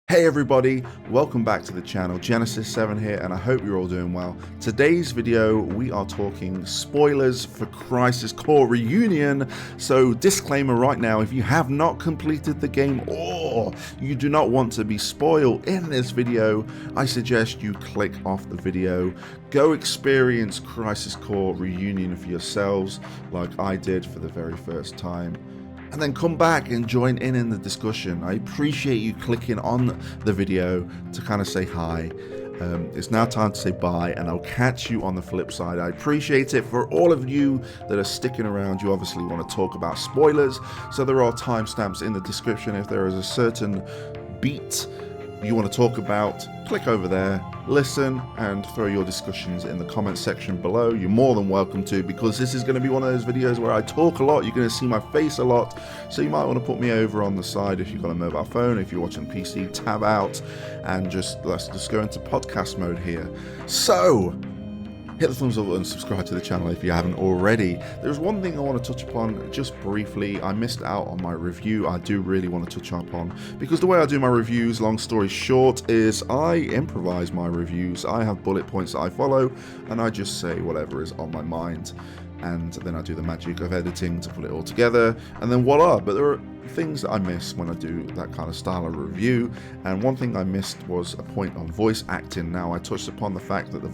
Hey everybody, welcome back to the channel. Genesis7 here, and I hope you're all doing well. Today's video, we are talking spoilers for Crisis Core Reunion. So disclaimer right now, if you have not completed the game or you do not want to be spoiled in this video, I suggest you click off the video. Go experience Crisis Core Reunion for yourselves like I did for the very first time. And then come back and join in the discussion. I appreciate you clicking on the video to kind of say hi. It's now time to say bye, and I'll catch you on the flip side. I appreciate it. For all of you that are sticking around, you obviously want to talk about spoilers, so there are timestamps in the description. If there is a certain beat you want to talk about, click over there, listen, and throw your discussions in the comment section below. You're more than welcome to, because this is going to be one of those videos where I talk a lot. You're going to see my face a lot, so you might want to put me over on the side if you've got a mobile phone. If you're watching PC, tab out, and let's just go into podcast mode here. So hit the thumbs up and subscribe to the channel if you haven't already. There's one thing I want to touch upon just briefly. I missed out on my review. I do really want to touch upon, because the way I do my reviews, long story short, is I improvise my reviews. I have bullet points that I follow, and I just say whatever is on my mind. And then I do the magic of editing to put it all together, and then voila. But there are things that I miss when I do that kind of style of review, and one thing I missed was a point on voice acting. Now, I touched upon the fact that the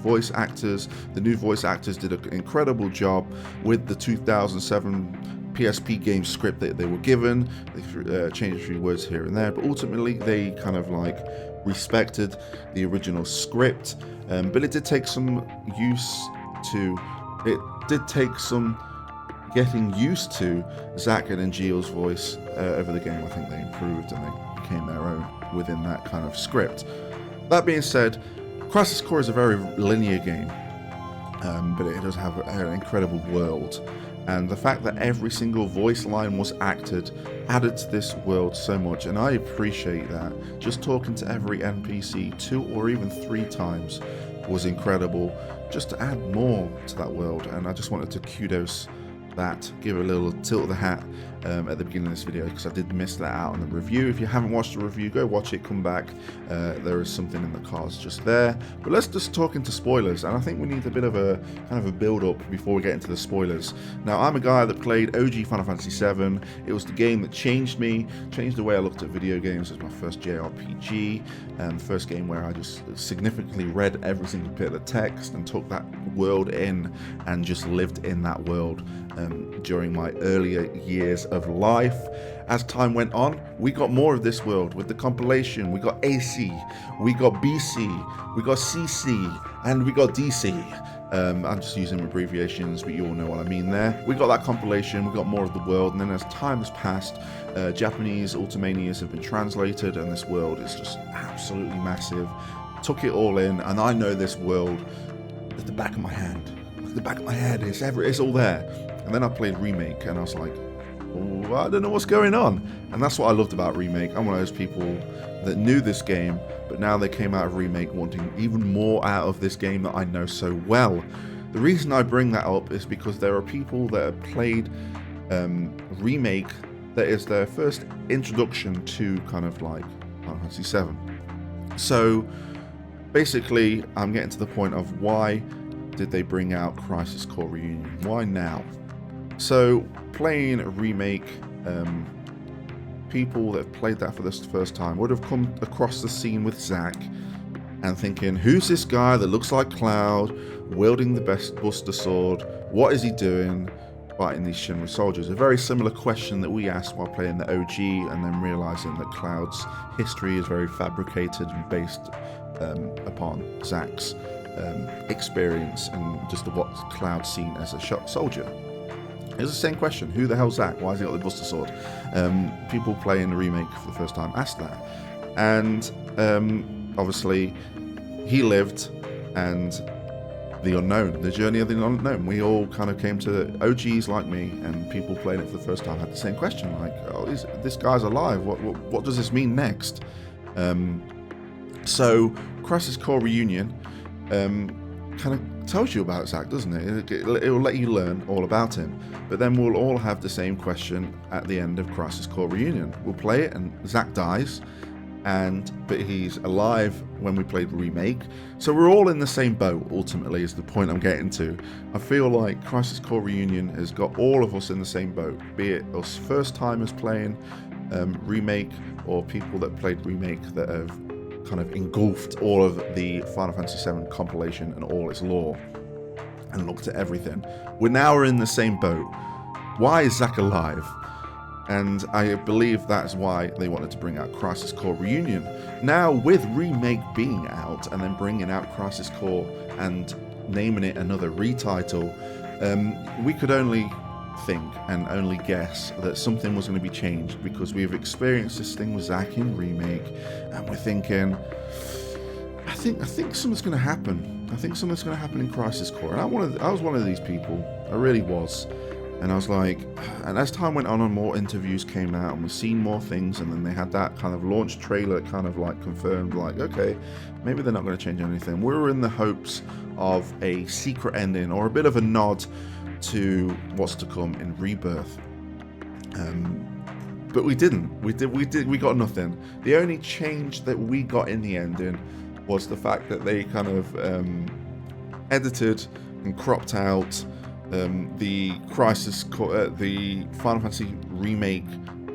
new voice actors did an incredible job with the 2007 PSP game script that they were given. They changed a few words here and there, but ultimately they kind of like respected the original script, but it did take some getting used to Zack and Angeal's voice over the game. I think they improved and they became their own within that kind of script. That being said, Crisis Core is a very linear game, but it does have an incredible world, and the fact that every single voice line was acted added to this world so much, and I appreciate that. Just talking to every NPC 2 or even 3 times was incredible, just to add more to that world. And I just wanted to kudos that, give a little tilt of the hat at the beginning of this video, because I did miss that out in the review. If you haven't watched the review, go watch it, come back. There is something in the cards just there. But let's just talk into spoilers, and I think we need a bit of a kind of a build up before we get into the spoilers. Now, I'm a guy that played OG Final Fantasy VII. It was the game that changed me, changed the way I looked at video games. It was my first JRPG, and the first game where I just significantly read every single bit of the text and took that world in and just lived in that world during my earlier years of life. As time went on, we got more of this world with the compilation. We got AC, we got BC, we got CC, and we got DC. I'm just using abbreviations, but you all know what I mean there. We got that compilation, we got more of the world, and then as time has passed, Japanese Ultimanias have been translated, and this world is just absolutely massive. Took it all in, and I know this world at the back of my hand. The back of my head, it's all there. And then I played Remake, and I was like, oh, I don't know what's going on. And that's what I loved about Remake. I'm one of those people that knew this game, but now they came out of Remake wanting even more out of this game that I know so well. The reason I bring that up is because there are people that have played Remake that is their first introduction to kind of like Final Fantasy VII. So basically, I'm getting to the point of why did they bring out Crisis Core Reunion? Why now? So, playing a Remake, people that have played that for the first time would have come across the scene with Zack and thinking, who's this guy that looks like Cloud, wielding the best Buster Sword? What is he doing fighting these Shinra soldiers? A very similar question that we asked while playing the OG, and then realizing that Cloud's history is very fabricated and based upon Zack's experience and just what Cloud's seen as a soldier. It's the same question. Who the hell's Zack? Why has he got the Buster Sword? People playing the Remake for the first time asked that. And obviously, he lived, and the unknown, the journey of the unknown. We all kind of came to OGs like me, and people playing it for the first time had the same question, like, oh, this guy's alive. What does this mean next? So, Crisis Core Reunion kind of tells you about Zack, doesn't it? It will let you learn all about him. But then we'll all have the same question at the end of Crisis Core Reunion. We'll play it, and Zack dies, but he's alive when we played Remake. So we're all in the same boat, ultimately, is the point I'm getting to. I feel like Crisis Core Reunion has got all of us in the same boat, be it us first-timers playing Remake, or people that played Remake that have kind of engulfed all of the Final Fantasy VII compilation and all its lore and looked at everything. We're now in the same boat. Why is Zack alive? And I believe that's why they wanted to bring out Crisis Core Reunion. Now, with Remake being out, and then bringing out Crisis Core and naming it another retitle, we could only think and only guess that something was going to be changed, because we've experienced this thing with Zack in Remake, and we're thinking, I think something's going to happen. I think something's going to happen in Crisis Core. And I was one of these people. I really was. And I was like, and as time went on and more interviews came out and we've seen more things, and then they had that kind of launch trailer kind of like confirmed, like, okay, maybe they're not going to change anything. We were in the hopes of a secret ending or a bit of a nod to what's to come in Rebirth. But we didn't. We got nothing. The only change that we got in the ending was the fact that they kind of edited and cropped out the the Final Fantasy Remake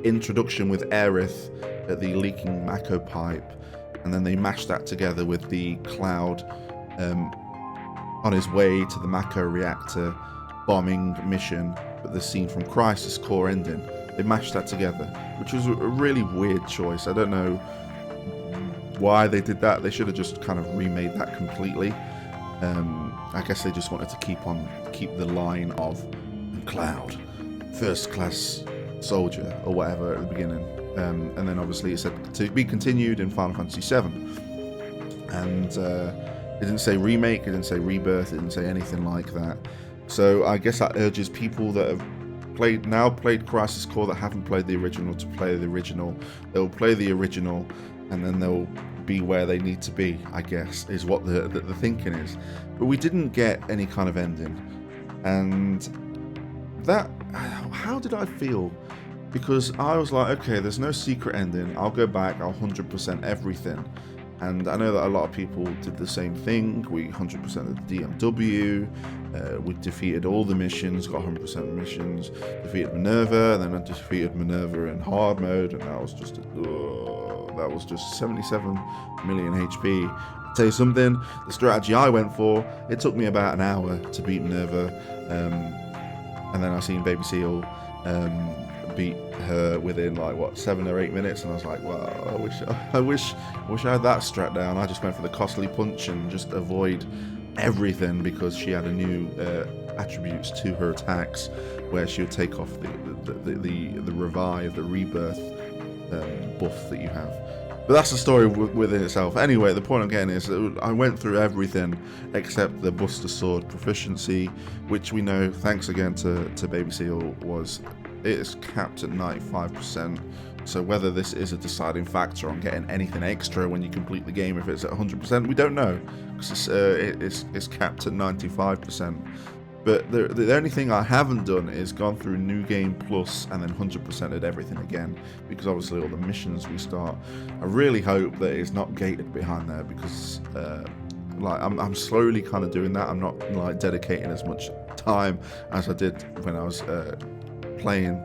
introduction with Aerith at the leaking Mako pipe, and then they mashed that together with the Cloud on his way to the Mako reactor bombing mission, but the scene from Crisis Core ending. They mashed that together, which was a really weird choice. I don't know why they did that. They should have just kind of remade that completely. I guess they just wanted to keep the line of Cloud, first class soldier or whatever at the beginning, and then obviously it said to be continued in Final Fantasy VII, and it didn't say remake, it didn't say rebirth, it didn't say anything like that. So I guess that urges people that have played Crisis Core that haven't played the original to play the original. They'll play the original, and then they'll be where they need to be, I guess, is what the thinking is. But we didn't get any kind of ending, and that, how did I feel? Because I was like, okay, there's no secret ending, I'll go back, I'll 100% everything. And I know that a lot of people did the same thing. We 100% the DMW, we defeated all the missions, got 100% of the missions, defeated Minerva, and then I defeated Minerva in hard mode, and that was just 77 million HP. I'll tell you something, the strategy I went for, it took me about an hour to beat Minerva, and then I seen Baby Seal beat her within like 7 or 8 minutes, and I was like, wow, I wish I had that strat down. I just went for the costly punch and just avoid everything, because she had a new attributes to her attacks where she would take off the revive, the rebirth buff that you have. But that's the story within itself. Anyway, the point I'm getting is that I went through everything except the Buster Sword proficiency, which we know, thanks again to Baby Seal, it is capped at 95%. So whether this is a deciding factor on getting anything extra when you complete the game, if it's at 100%, we don't know, because it's capped at 95%. But the only thing I haven't done is gone through New Game Plus and then 100%ed everything again, because obviously all the missions we start, I really hope that it's not gated behind there, because like I'm slowly kind of doing that. I'm not like dedicating as much time as I did when I was playing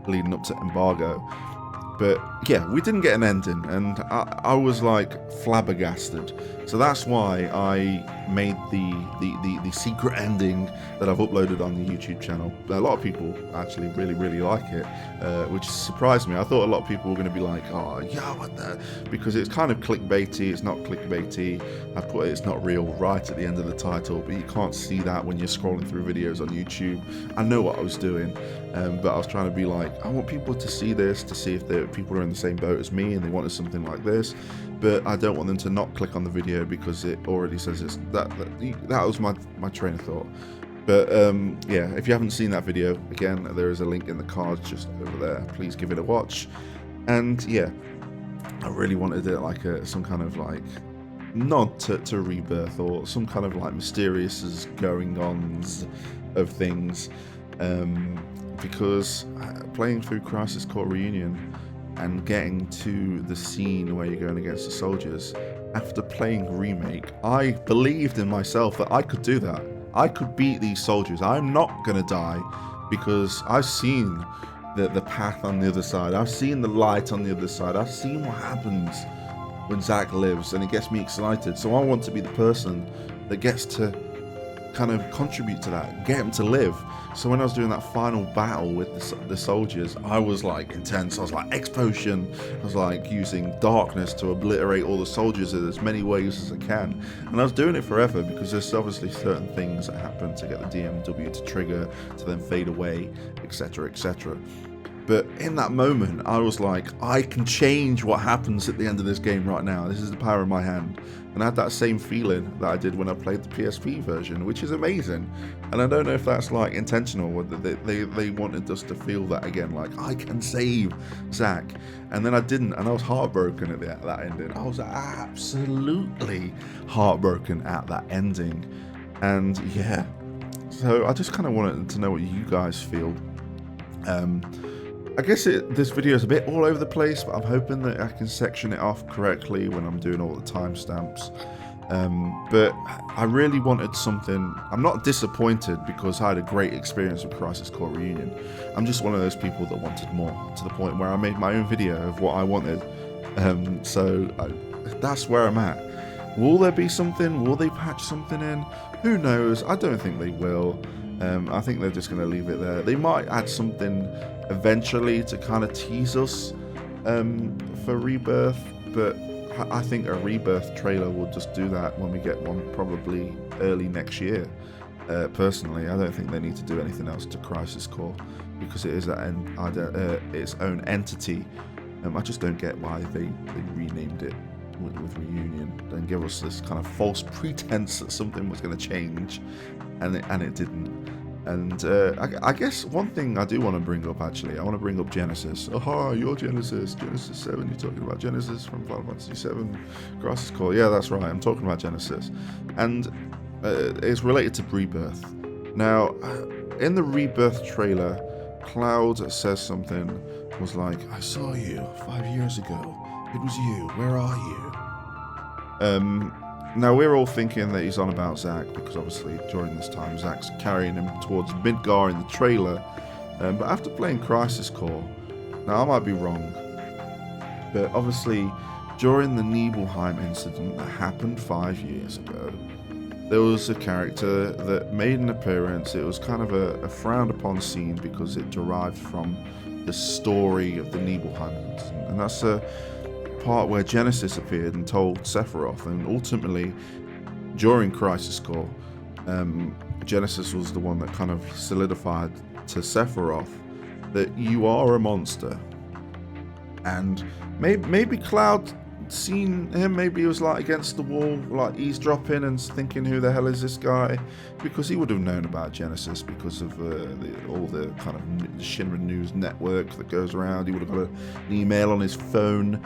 leading up to Embargo. But yeah, we didn't get an ending, and I was like flabbergasted. So that's why I made the secret ending that I've uploaded on the YouTube channel. A lot of people actually really like it, which surprised me. I thought a lot of people were going to be like, oh yeah, what the, because it's kind of clickbaity. It's not clickbaity. I put it's not real right at the end of the title, but you can't see that when you're scrolling through videos on YouTube. I know what I was doing, but I was trying to be like, I want people to see this, to see if people are in the same boat as me and they wanted something like this, but I don't want them to not click on the video because it already says it's that was my train of thought. But yeah, if you haven't seen that video, again, there is a link in the cards just over there. Please give it a watch. And yeah, I really wanted it like some kind of like nod to Rebirth, or some kind of like mysterious going ons of things, because playing through Crisis Core Reunion and getting to the scene where you're going against the soldiers, after playing Remake, I believed in myself that I could do that. I could beat these soldiers. I'm not going to die because I've seen the path on the other side. I've seen the light on the other side. I've seen what happens when Zack lives, and it gets me excited. So I want to be the person that gets to kind of contribute to that, get him to live. So when I was doing that final battle with the soldiers, I was like intense. I was like X potion. I was like using darkness to obliterate all the soldiers in as many ways as I can. And I was doing it forever because there's obviously certain things that happen to get the DMW to trigger, to then fade away, etc, etc. But in that moment, I was like, I can change what happens at the end of this game right now. This is the power in my hand. And I had that same feeling that I did when I played the PSP version, which is amazing. And I don't know if that's like intentional, or they wanted us to feel that again, like I can save Zack. And then I didn't, and I was heartbroken at that ending. I was absolutely heartbroken at that ending. And yeah, so I just kind of wanted to know what you guys feel. I guess this video is a bit all over the place, but I'm hoping that I can section it off correctly when I'm doing all the timestamps. But I really wanted something. I'm not disappointed because I had a great experience with Crisis Core Reunion. I'm just one of those people that wanted more, to the point where I made my own video of what I wanted. That's where I'm at. Will there be something? Will they patch something in? Who knows? I don't think they will. I think they're just going to leave it there. They might add something eventually to kind of tease us for Rebirth, but I think a Rebirth trailer will just do that when we get one, probably early next year. Personally, I don't think they need to do anything else to Crisis Core because it is its own entity. I just don't get why they renamed it with Reunion and give us this kind of false pretense that something was going to change, and it didn't. And I guess one thing I do want to bring up, actually, I want to bring up Genesis. Oh, you're Genesis 7. You're talking about Genesis from Final Fantasy 7 Crisis Core. Yeah, that's right. I'm talking about Genesis, and it's related to Rebirth. Now, in the Rebirth trailer, Cloud says something. Was like, I saw you 5 years ago. It was you. Where are you? Now we're all thinking that he's on about Zack because obviously during this time Zack's carrying him towards Midgar in the trailer. But after playing Crisis Core, now I might be wrong, but obviously during the Nibelheim incident that happened 5 years ago, there was a character that made an appearance. It was kind of a frowned upon scene because it derived from the story of the Nibelheim incident, and that's a part where Genesis appeared and told Sephiroth, and ultimately during Crisis Core, Genesis was the one that kind of solidified to Sephiroth that you are a monster. And maybe Cloud seen him, maybe he was like against the wall, like eavesdropping and thinking, who the hell is this guy? Because he would have known about Genesis because of all the kind of Shinra News network that goes around. He would have got an email on his phone.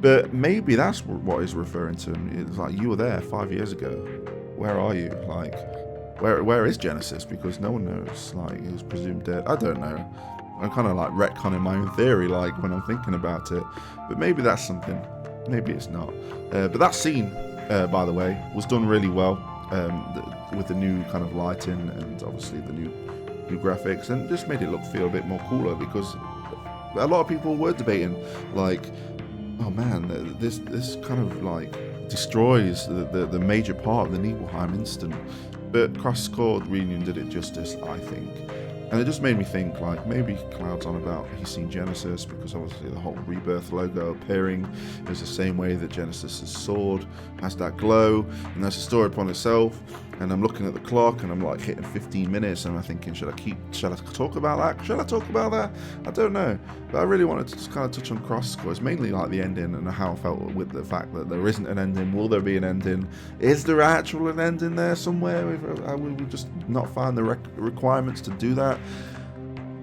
But maybe that's what he's referring to. It's like, you were there 5 years ago. Where are you? Like, where is Genesis? Because no one knows. Like, he was presumed dead. I don't know. I'm kind of like retconning my own theory, like when I'm thinking about it. But maybe that's something. Maybe it's not. But that scene, by the way, was done really well with the new kind of lighting and obviously the new graphics, and just made it feel a bit more cooler because a lot of people were debating, like, oh man, this kind of like destroys the major part of the Nibelheim incident. But Crisis Core Reunion did it justice, I think. And it just made me think, like, maybe Cloud's on about he's seen Genesis because obviously the whole Rebirth logo appearing is the same way that Genesis's sword has that glow, and that's a story upon itself. And I'm looking at the clock and I'm like hitting 15 minutes and I'm thinking, should I talk about that? Should I talk about that? I don't know. But I really wanted to just kind of touch on Crisis Core. It's mainly like the ending and how I felt with the fact that there isn't an ending. Will there be an ending? Is there actually an ending there somewhere? Will we just not find the requirements to do that?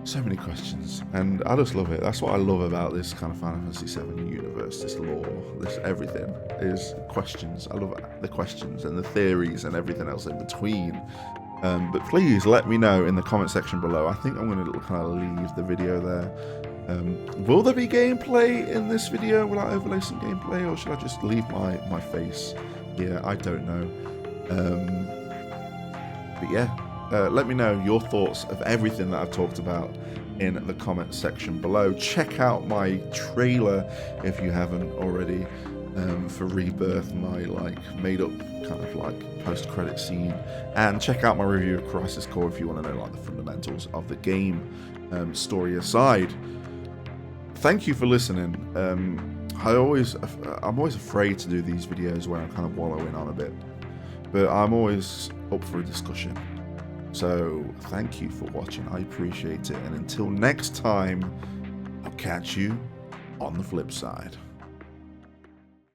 So many questions, and I just love it. That's what I love about this kind of Final Fantasy VII universe, this lore, this everything, is questions. I love the questions and the theories and everything else in between. But please let me know in the comment section below. I think I'm going to kind of leave the video there. Will there be gameplay in this video? Will I overlay some gameplay, or should I just leave my face here? I don't know. But yeah, let me know your thoughts of everything that I've talked about in the comment section below. Check out my trailer if you haven't already, for Rebirth, my made up kind of post-credit scene, and check out my review of Crisis Core if you want to know the fundamentals of the game, story aside. Thank you for listening. I'm always afraid to do these videos where I'm kind of wallowing on a bit, but I'm always up for a discussion. So thank you for watching. I appreciate it. And until next time, I'll catch you on the flip side.